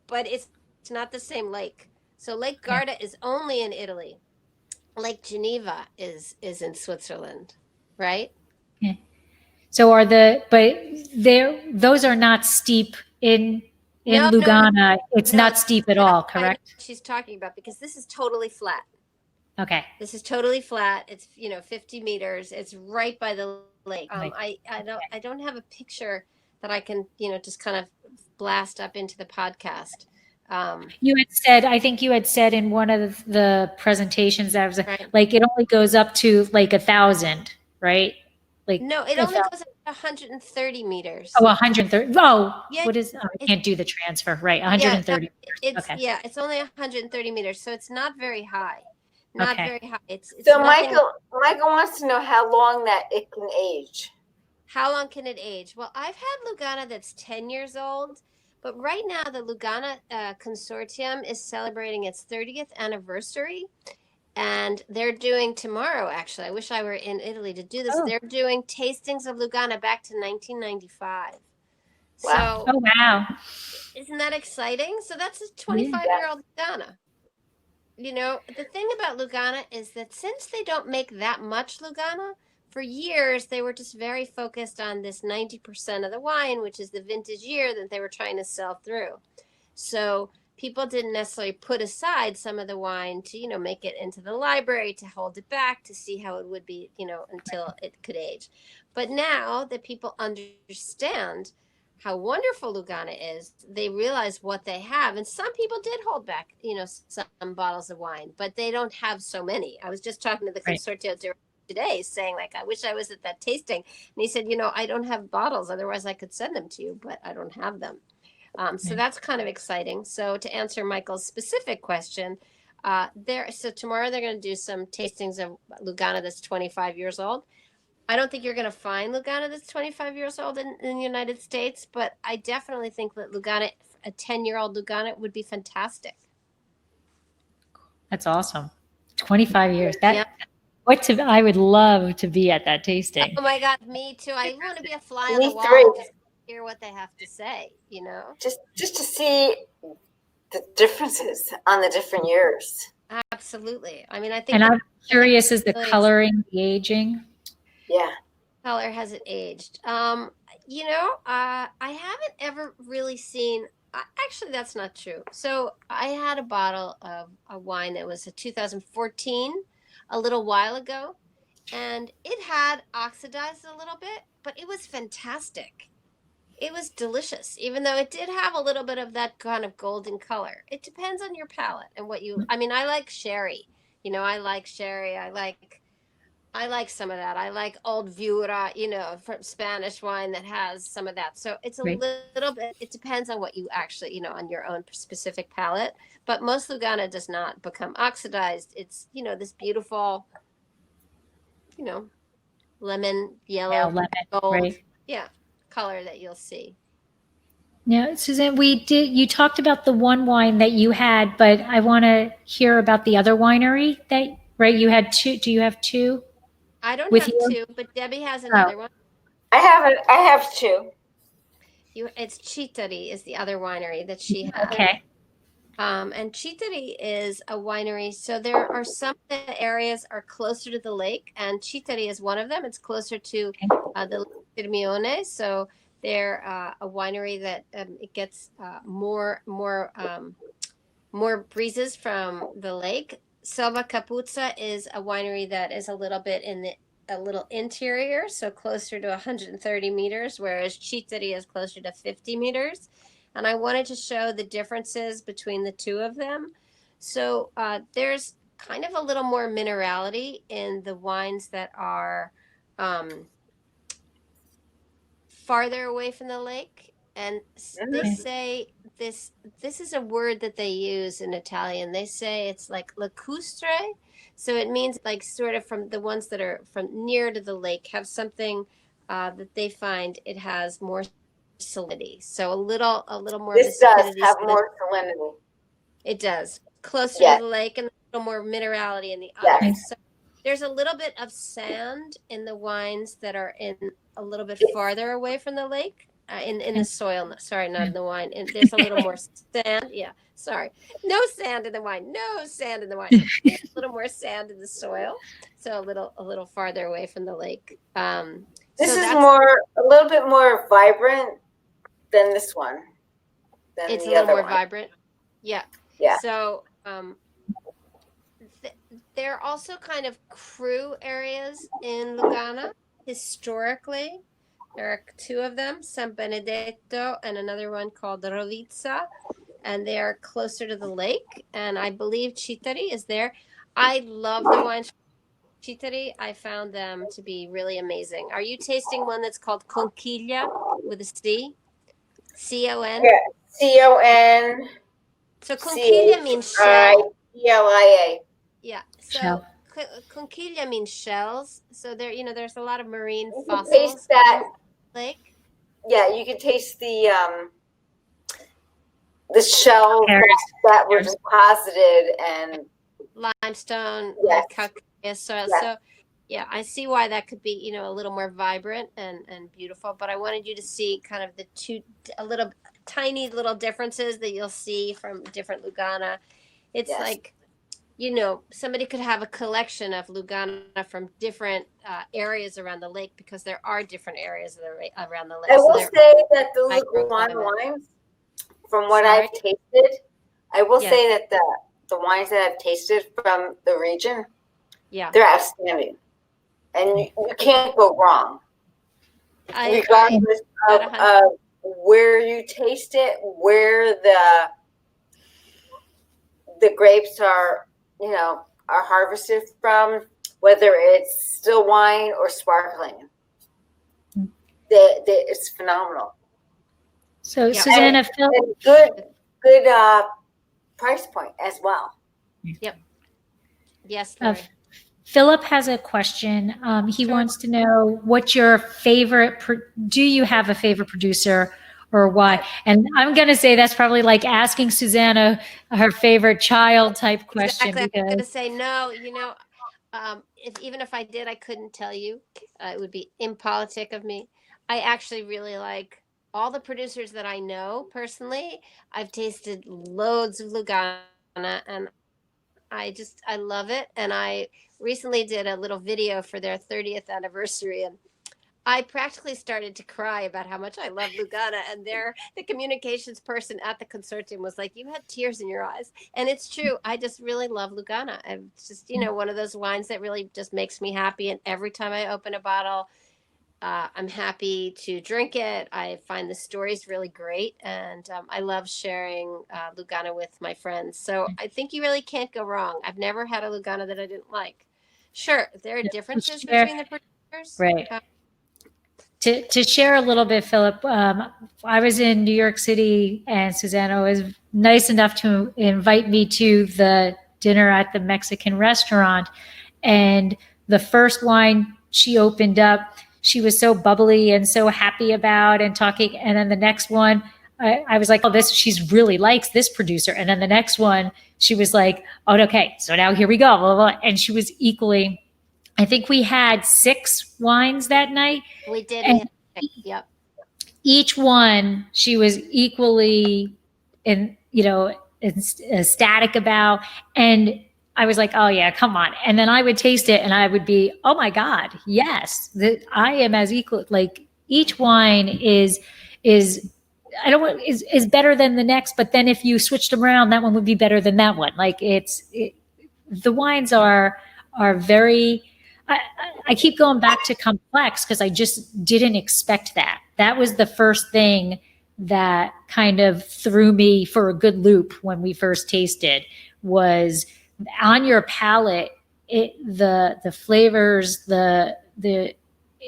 but it's not the same lake. So Lake Garda is only in Italy. Lake Geneva is in Switzerland, right? Yeah. So those are not steep in Lugana. No. It's not steep at all, correct? She's talking about, because this is totally flat. Okay. This is totally flat. It's 50 meters. It's right by the lake. Like, I don't have a picture that I can just kind of blast up into the podcast. you had said, I think you had said in one of the presentations that was Right. like it only goes up to like 1,000, right? Like No, it only goes up to 130 meters. 130. Oh, Yeah, what is? Oh, I it's can't do the transfer. Right, yeah, no, 130 meters. it's Okay. yeah, it's only 130 meters, so it's not very high. Not Okay. very high. It's So nothing. Michael wants to know how long that it can age. How long can it age? Well, I've had Lugana that's 10 years old, but right now the Lugana Consortium is celebrating its 30th anniversary. And they're doing tomorrow, actually. I wish I were in Italy to do this. Oh. They're doing tastings of Lugana back to 1995. Wow. So, Oh, wow. isn't that exciting? So, that's a 25-year-old Lugana. The thing about Lugana is that since they don't make that much Lugana, for years they were just very focused on this 90% of the wine, which is the vintage year that they were trying to sell through. So people didn't necessarily put aside some of the wine to, make it into the library, to hold it back, to see how it would be, until it could age. But now that people understand how wonderful Lugana is, they realize what they have. And some people did hold back, some bottles of wine, but they don't have so many. I was just talking to the consortio director today saying, like, I wish I was at that tasting. And he said, I don't have bottles. Otherwise I could send them to you, but I don't have them. So that's kind of exciting. So to answer Michael's specific question, so tomorrow they're going to do some tastings of Lugana that's 25 years old. I don't think you're going to find Lugana that's 25 years old in the United States, but I definitely think that Lugana, a 10-year-old Lugana, would be fantastic. That's awesome. 25 years. Yeah. I would love to be at that tasting. Oh my God, me too. I want to be a fly on Me the wall three. and just hear what they have to say, Just to see the differences on the different years. Absolutely. I mean, I think. And I'm curious, is the really coloring, the aging? Yeah. Color has it aged? I haven't ever really seen. Actually, that's not true. So I had a bottle of a wine that was a 2014, a little while ago, and it had oxidized a little bit, but it was fantastic. It was delicious, even though it did have a little bit of that kind of golden color. It depends on your palate and what you. I mean, I like sherry. I like sherry. I like some of that. I like old Viura, from Spanish wine that has some of that. So it's a little bit, it depends on what you actually, on your own specific palate. But most Lugana does not become oxidized. It's, this beautiful, lemon, yellow, lemon, gold, color that you'll see. Now, Suzanne, you talked about the one wine that you had, but I want to hear about the other winery you had two. Do you have two? I don't With have you? two, but Debbie has another one. I have two. It's Chitari is the other winery that she has. Okay. And Chitari is a winery. So there are some areas are closer to the lake, and Chitari is one of them. It's closer to the Lake Termione. So they're a winery that it gets more breezes from the lake. Selva Capuzza is a winery that is a little bit a little interior, so closer to 130 meters, whereas Chitari is closer to 50 meters. And I wanted to show the differences between the two of them. So there's kind of a little more minerality in the wines that are farther away from the lake. And they say this is a word that they use in Italian. They say it's like lacustre. So it means like sort of from the ones that are from near to the lake have something that they find it has more salinity. So a little more. This does have more salinity. It does. Closer to the lake and a little more minerality in the others. Yes. So there's a little bit of sand in the wines that are in a little bit farther away from the lake. In the soil, sorry, not in the wine. And there's a little more sand. Yeah, sorry. No sand in the wine. No sand in the wine. There's a little more sand in the soil. So a little farther away from the lake. This is a little bit more vibrant than this one. It's a little more vibrant. Yeah. Yeah. So There are also kind of crew areas in Lugana historically. There are two of them, San Benedetto and another one called Rovizza, and they are closer to the lake. And I believe Chitari is there. I love the wines from Chitari. I found them to be really amazing. Are you tasting one that's called Conchiglia with a C? C-O-N? Yeah, CONCHIGLIA. So Conchiglia means shell. Yeah. So Shell. conchiglia means shells. So there, there's a lot of marine You can taste fossils in that. the lake. Yeah, you can taste the shells Pears. that were Pears. deposited, and Limestone, yes, calcareous soil. yes. So yeah, I see why that could be, a little more vibrant and beautiful. But I wanted you to see kind of the two, a little tiny little differences that you'll see from different Lugana. It's Yes. like, somebody could have a collection of Lugana from different areas around the lake because there are different areas around the lake. I So will there say that the Lugana microclimate. wines, from what Sorry? I've tasted, I will Yes. say that the wines that I've tasted from the region, Yeah. they're outstanding, and you can't go wrong, regardless of where you taste it, where the grapes are, are harvested from, whether it's still wine or sparkling. It's phenomenal. So Yeah. Susanna, And good price point as well. Yep. Yes, Lori. Philip has a question. He Sure. wants to know what your favorite, do you have a favorite producer or why? And I'm going to say that's probably like asking Susanna her favorite child type question. Exactly. I'm going to Because say no. Even if I did, I couldn't tell you. It would be impolitic of me. I actually really like all the producers that I know personally. I've tasted loads of Lugana, and I love it. And I recently did a little video for their 30th anniversary, and I practically started to cry about how much I love Lugana, and the communications person at the consortium was like, "You had tears in your eyes," and it's true. I just really love Lugana. It's just one of those wines that really just makes me happy, and every time I open a bottle, I'm happy to drink it. I find the stories really great, and I love sharing Lugana with my friends. So I think you really can't go wrong. I've never had a Lugana that I didn't like. Sure, there are differences between the producers. right. To share a little bit, Philip, I was in New York City and Susanna was nice enough to invite me to the dinner at the Mexican restaurant. And the first wine she opened up, she was so bubbly and so happy about and talking. And then the next one, I was like, oh, she's really likes this producer. And then the next one, she was like, oh, okay, so now here we go. Blah, blah, blah. And she was equally, I think we had 6 wines that night. We did. And yep. Each one she was equally ecstatic about. And I was like, oh yeah, come on. And then I would taste it and I would be, oh my God, yes, I am as equal. Like each wine is I don't want is better than the next, but then if you switched them around, that one would be better than that one. Like the wines are very, I keep going back to complex because I just didn't expect that. That was the first thing that kind of threw me for a good loop when we first tasted was on your palate, the flavors, the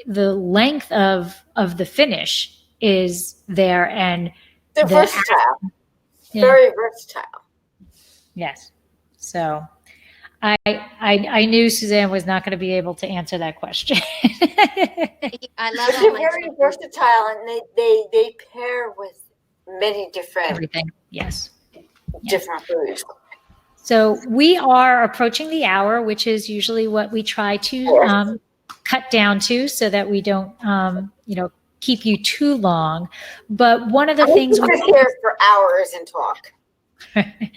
length of the finish is there, and they're versatile, very versatile. Yes. So I knew Suzanne was not going to be able to answer that question. I love it. They're very versatile, and they pair with many different everything. Yes. Different foods. So we are approaching the hour, which is usually what we try to cut down to, so that we don't, keep you too long. But one of the things we sit here for hours and talk.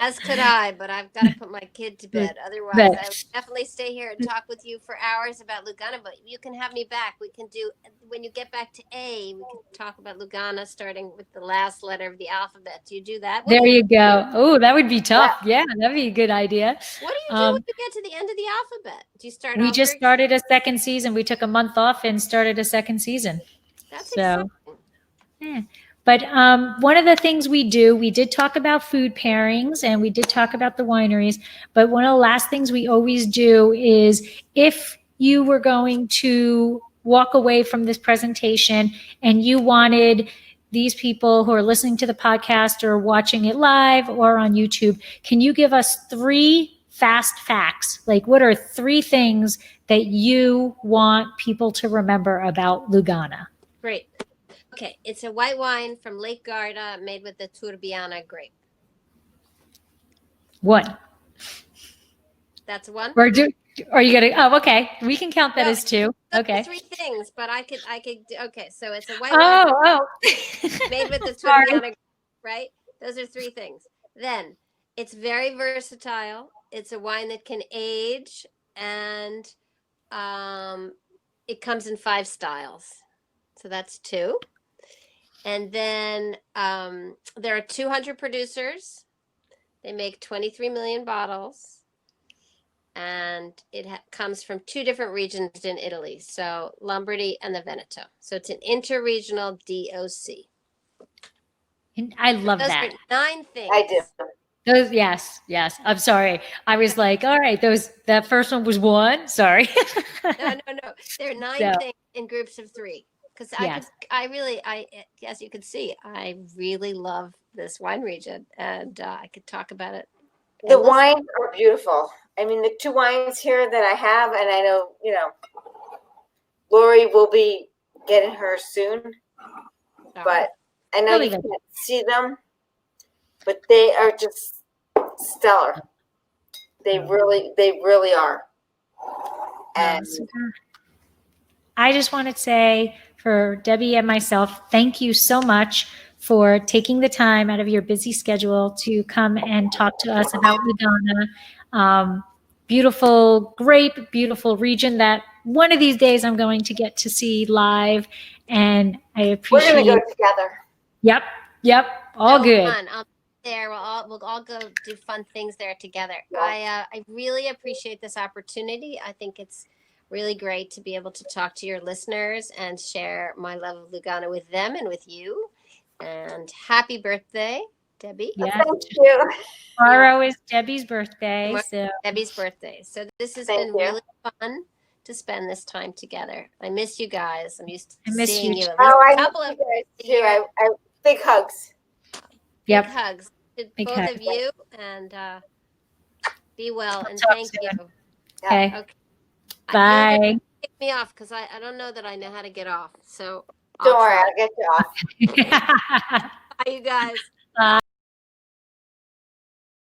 As could I, but I've got to put my kid to bed. Otherwise, I would definitely stay here and talk with you for hours about Lugana. But you can have me back. We can do, when you get back to A, we can talk about Lugana starting with the last letter of the alphabet. Do you do that? There you go. Oh, that would be tough. Yeah, that'd be a good idea. What do do you do when you get to the end of the alphabet? Do you start We over just again? started a second season. We took a month off and started a second season. That's So, exciting. yeah. But one of the things we do, we did talk about food pairings and we did talk about the wineries. But one of the last things we always do is if you were going to walk away from this presentation and you wanted these people who are listening to the podcast or watching it live or on YouTube, can you give us 3 fast facts? Like, what are 3 things that you want people to remember about Lugana? Great. Okay, it's a white wine from Lake Garda made with the Turbiana grape. 1. That's one. Are you gonna? Oh, okay. We can count that No, as 2. those are Okay. 3 things, but I could. Okay, so it's a white wine Oh. made with the Sorry. Turbiana, right? Those are 3 things. Then it's very versatile. It's a wine that can age, and it comes in 5 styles. So that's 2. And then there are 200 producers. They make 23 million bottles. And it comes from 2 different regions in Italy. So Lombardy and the Veneto. So it's an interregional DOC. I love Those that. are 9 things. I do. Those, yes. I'm sorry. I was like, all right, that first one was 1. Sorry. No. There are 9 So, things in groups of 3. Because yes. as you can see, I really love this wine region, and I could talk about it. The wines are beautiful. I mean, the 2 wines here that I have, and I know, Lori will be getting hers soon, but I know you can't see them, but they are just stellar. They really are. And I just want to say for Debbie and myself, thank you so much for taking the time out of your busy schedule to come and talk to us about Lugana. Beautiful grape, beautiful region that one of these days I'm going to get to see live. And I appreciate. we're going to go together. Yep. All good. Fun. I'll be there. We'll all go do fun things there together. Yeah. I really appreciate this opportunity. I think it's really great to be able to talk to your listeners and share my love of Lugana with them and with you. And happy birthday, Debbie. Yes. Thank you. Tomorrow is Debbie's birthday. Debbie's birthday. So this has been really fun to spend this time together. I miss you guys. I'm used to seeing you. I miss you guys too. Big hugs. Big hugs to both of you, and be well, and thank you. Okay. Bye. Kick me off because I don't know that I know how to get off. So don't worry, I'll get you off. Bye, you guys. Bye.